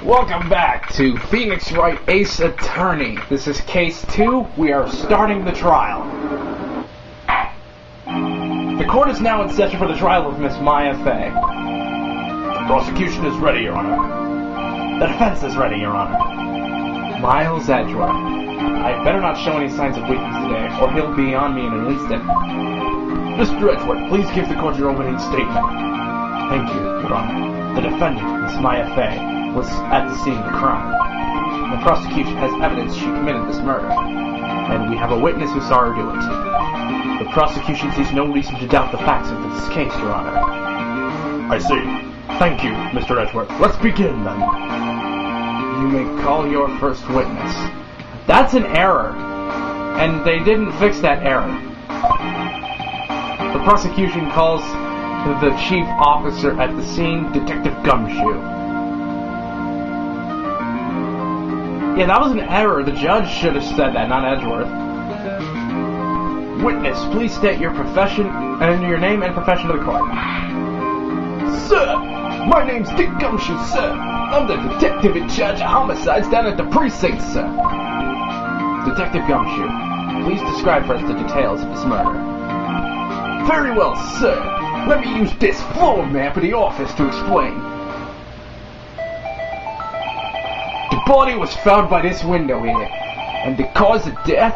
Welcome back to Phoenix Wright Ace Attorney. This is case 2. We are starting the trial. The court is now in session for the trial of Miss Maya Fey. The prosecution is ready, Your Honor. The defense is ready, Your Honor. Miles Edgeworth. I better not show any signs of weakness today, or he'll be on me in an instant. Mr. Edgeworth, please give the court your opening statement. Thank you, Your Honor. The defendant, Miss Maya Fey, was at the scene of the crime. The prosecution has evidence she committed this murder, and we have a witness who saw her do it. The prosecution sees no reason to doubt the facts of this case, Your Honor. I see. Thank you, Mr. Edgeworth. Let's begin, then. You may call your first witness. That's an error, and they didn't fix that error. The prosecution calls the chief officer at the scene, Detective Gumshoe. Yeah, that was an error. The judge should have said that, not Edgeworth. Witness, please state your profession and your name and profession to the court. Sir, my name's Dick Gumshoe, sir. I'm the detective in charge of homicides down at the precinct, sir. Detective Gumshoe, please describe for us the details of this murder. Very well, sir. Let me use this floor map of the office to explain. The body was found by this window here, and the cause of death?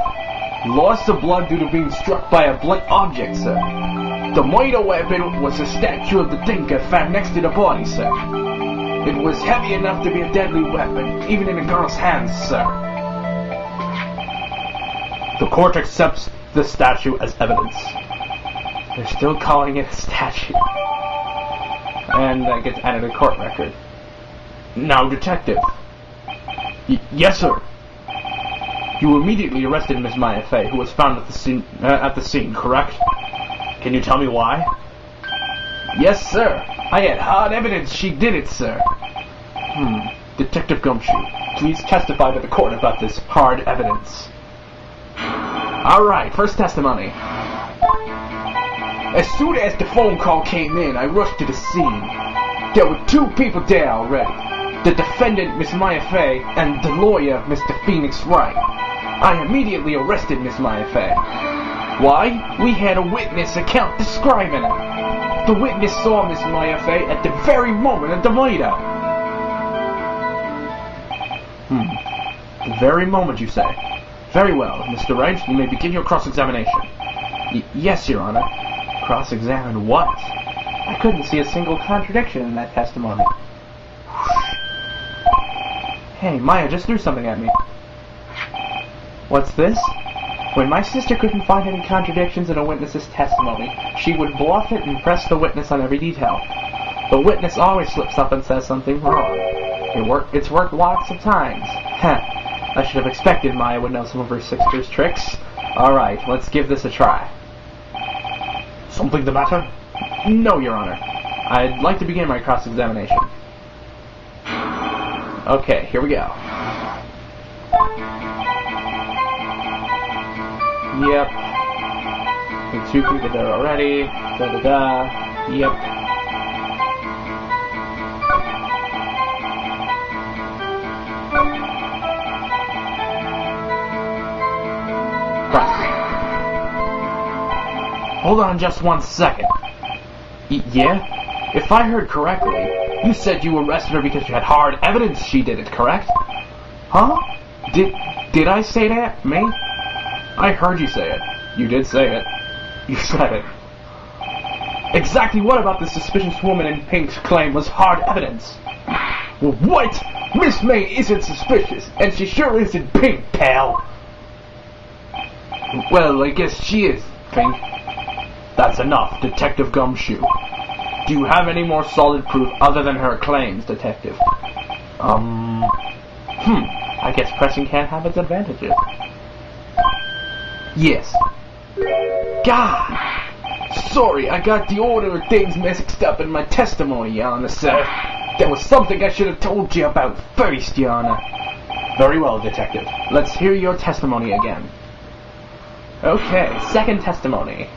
Loss of blood due to being struck by a blunt object, sir. The murder weapon was a statue of the Dinka found next to the body, sir. It was heavy enough to be a deadly weapon, even in a girl's hands, sir. The court accepts the statue as evidence. They're still calling it a statue. And that gets added to court record. Now, detective. Yes, sir. You immediately arrested Miss Maya Fey, who was found at the scene, correct? Can you tell me why? Yes, sir. I had hard evidence she did it, sir. Detective Gumshoe, please testify to the court about this hard evidence. Alright, first testimony. As soon as the phone call came in, I rushed to the scene. There were 2 people there already. The defendant, Miss Maya Fey, and the lawyer, Mr. Phoenix Wright. I immediately arrested Miss Maya Fey. Why? We had a witness account describing her. The witness saw Miss Maya Fey at the very moment of the murder. The very moment, you say? Very well, Mr. Wright, you may begin your cross-examination. Yes, Your Honor. Cross-examine what? I couldn't see a single contradiction in that testimony. Hey, Maya just threw something at me. What's this? When my sister couldn't find any contradictions in a witness's testimony, she would bluff it and press the witness on every detail. The witness always slips up and says something wrong. It's worked lots of times. I should have expected Maya would know some of her sister's tricks. Alright, let's give this a try. Something the matter? No, Your Honor. I'd like to begin my cross-examination. Okay, here we go. Yep. The 2 people there already. Da-da-da. Yep. Right. Hold on just 1 second. Yeah? If I heard correctly, you said you arrested her because you had hard evidence she did it, correct? Huh? Did I say that? Me? I heard you say it. You did say it. You said it. Exactly what about the suspicious woman in pink's claim was hard evidence? Well, what? Miss May isn't suspicious, and she sure isn't pink, pal. Well, I guess she is, Pink. That's enough, Detective Gumshoe. Do you have any more solid proof other than her claims, Detective? I guess pressing can't have its advantages. Yes. God! Sorry, I got the order of things mixed up in my testimony, Your Honor, sir. There was something I should have told you about first, Your Honor. Very well, Detective. Let's hear your testimony again. Okay, second testimony.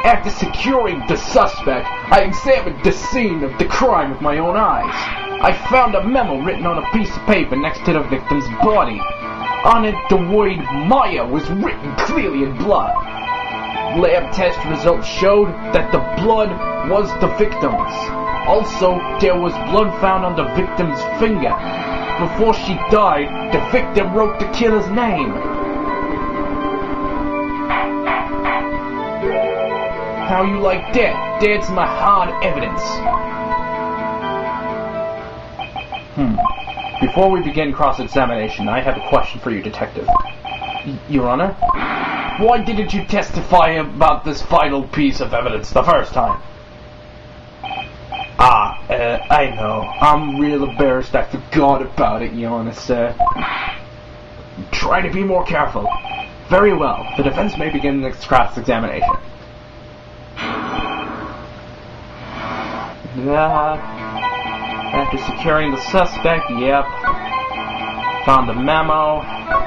After securing the suspect, I examined the scene of the crime with my own eyes. I found a memo written on a piece of paper next to the victim's body. On it, the word Maya was written clearly in blood. Lab test results showed that the blood was the victim's. Also, there was blood found on the victim's finger. Before she died, the victim wrote the killer's name. How you like that? That's my hard evidence. Before we begin cross-examination, I have a question for you, Detective. Your Honor? Why didn't you testify about this vital piece of evidence the first time? I know. I'm real embarrassed I forgot about it, Your Honor, sir. Try to be more careful. Very well. The defense may begin its cross-examination. After securing the suspect, yep. Found the memo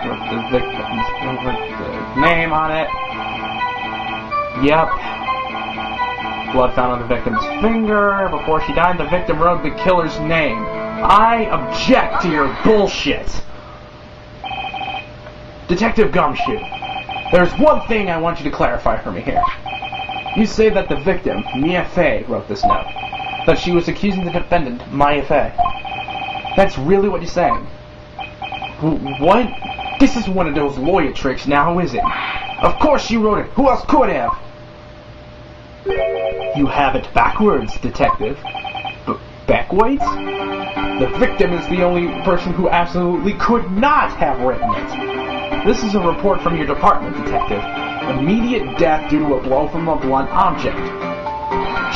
with the victim's name on it. Yep. Blood found on the victim's finger. Before she died, the victim wrote the killer's name. I object to your bullshit. Detective Gumshoe, there's one thing I want you to clarify for me here. You say that the victim, Mia Fey, wrote this note. That she was accusing the defendant, Maya Fey. That's really what you're saying? What? This is one of those lawyer tricks now, is it? Of course she wrote it. Who else could have? You have it backwards, Detective. Backwards? The victim is the only person who absolutely could not have written it. This is a report from your department, Detective. Immediate death due to a blow from a blunt object.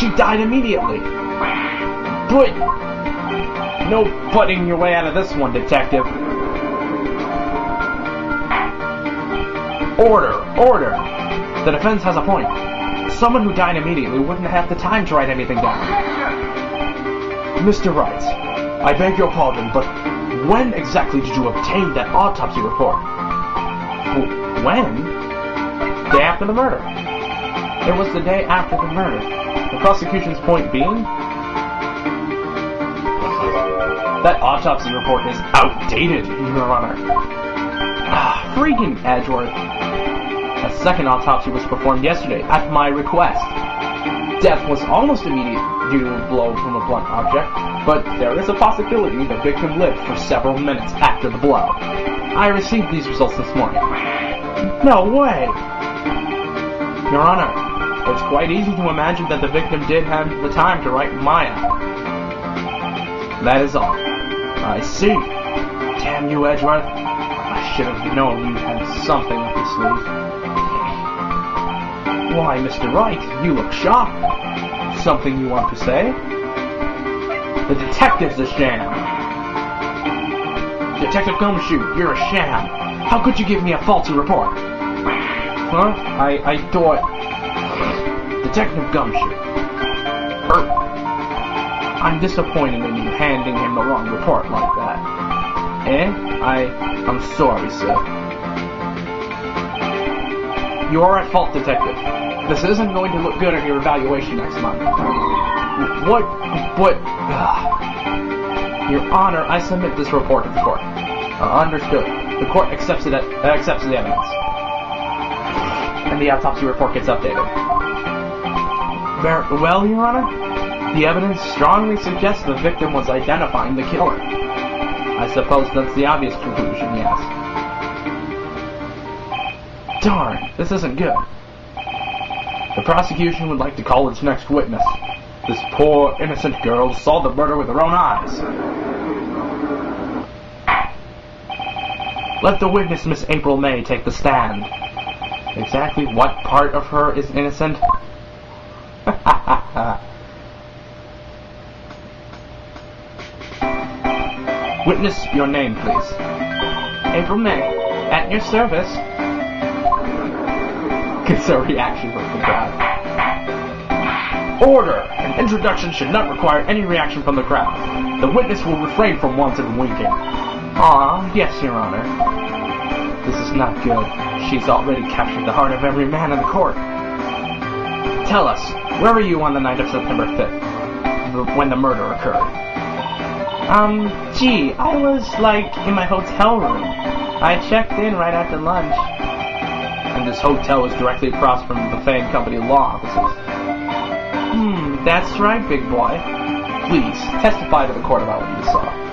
She died immediately. But no butting your way out of this one, Detective. Order. The defense has a point. Someone who died immediately wouldn't have the time to write anything down. Mr. Wright, I beg your pardon, but when exactly did you obtain that autopsy report? When? Day after the murder. It was the day after the murder. The prosecution's point being? That autopsy report is outdated, Your Honor. Freaking Edgeworth. A second autopsy was performed yesterday, at my request. Death was almost immediate due to a blow from a blunt object, but there is a possibility the victim lived for several minutes after the blow. I received these results this morning. No way! Your Honor, it's quite easy to imagine that the victim did have the time to write Maya. That is all. I see. Damn you, Edgeworth. I should have known you had something up your sleeve. Why, Mr. Wright, you look shocked. Something you want to say? The detective's a sham. Detective Gumshoe, you're a sham. How could you give me a faulty report? Huh? I thought... Detective Gumshoe. I'm disappointed in you handing him the wrong report like that. I'm sorry, sir. You are at fault, Detective. This isn't going to look good in your evaluation next month. What? Your Honor, I submit this report to the court. Understood. The court accepts the evidence. And the autopsy report gets updated. Very well, Your Honor. The evidence strongly suggests the victim was identifying the killer. I suppose that's the obvious conclusion, yes. Darn, this isn't good. The prosecution would like to call its next witness. This poor, innocent girl saw the murder with her own eyes. Let the witness, Miss April May, take the stand. Exactly what part of her is innocent? Witness, your name, please. April May, at your service. Gets a reaction from the crowd. Order! An introduction should not require any reaction from the crowd. The witness will refrain from wanton winking. Yes, Your Honor. This is not good. She's already captured the heart of every man in the court. Tell us, where were you on the night of September 5th, when the murder occurred? Gee, I was, in my hotel room. I checked in right after lunch. And this hotel is directly across from the Buffet & Company law offices. That's right, big boy. Please, testify to the court about what you saw.